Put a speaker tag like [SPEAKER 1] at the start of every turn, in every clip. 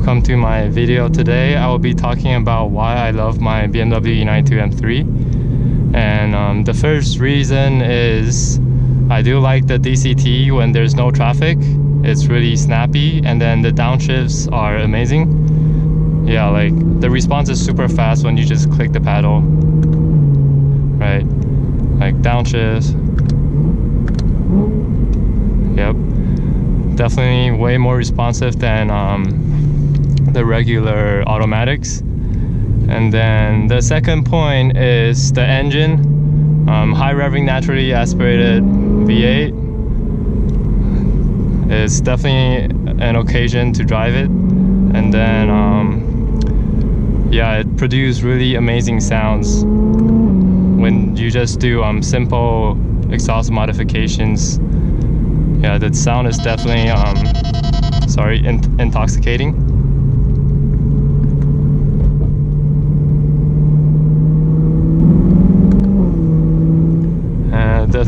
[SPEAKER 1] welcome to my video. Today I will be talking about why I love my BMW E92 M3. And the first reason is I do like the DCT when there's no traffic. It's really snappy, and then the downshifts are amazing. Yeah, like the response is super fast when you just click the pedal, right? Like downshifts. Yep, definitely way more responsive than the regular automatics. And then the second point is the engine. High revving naturally aspirated V8 is definitely an occasion to drive it. And then yeah, it produces really amazing sounds when you just do simple exhaust modifications. Yeah, the sound is definitely intoxicating. The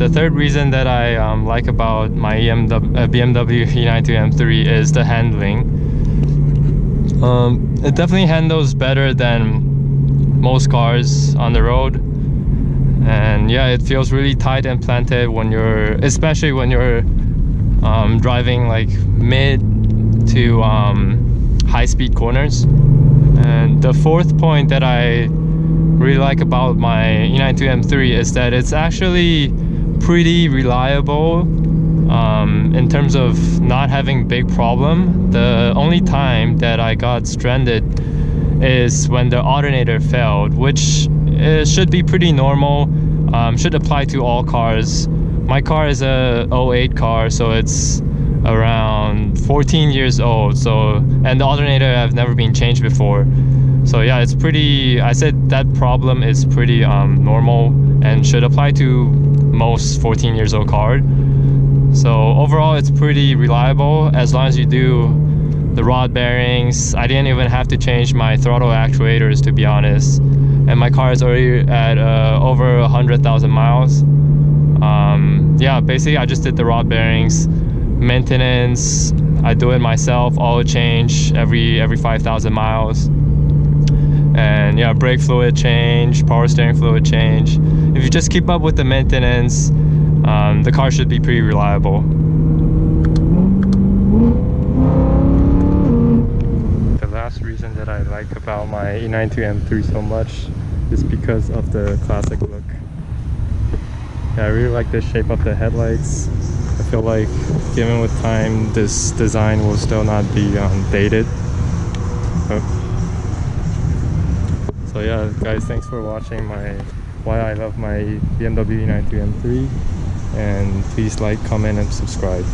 [SPEAKER 1] third reason that I like about my BMW E92 M3 is the handling. It definitely handles better than most cars on the road. And yeah, it feels really tight and planted when especially when you're driving like mid to high-speed corners. And the fourth point that I really like about my E92 M3 is that it's actually pretty reliable in terms of not having big problem. The only time that I got stranded is when the alternator failed, which should be pretty normal. Should apply to all cars. My car is a 08 car, so it's around 14 years old. And the alternator have never been changed before. So yeah, it's pretty. I said that problem is pretty normal and should apply to most 14 years old cars. So overall, it's pretty reliable as long as you do the rod bearings. I didn't even have to change my throttle actuators, to be honest. And my car is already at over 100,000 miles. Yeah, basically I just did the rod bearings. Maintenance, I do it myself. Oil change every 5,000 miles. And yeah, brake fluid change, power steering fluid change. If you just keep up with the maintenance, the car should be pretty reliable. The last reason that I like about my E92 M3 so much is because of the classic look. Yeah, I really like the shape of the headlights. I feel like given with time, this design will still not be dated. So yeah, guys, thanks for watching why I love my BMW E92 M3, and please like, comment, and subscribe.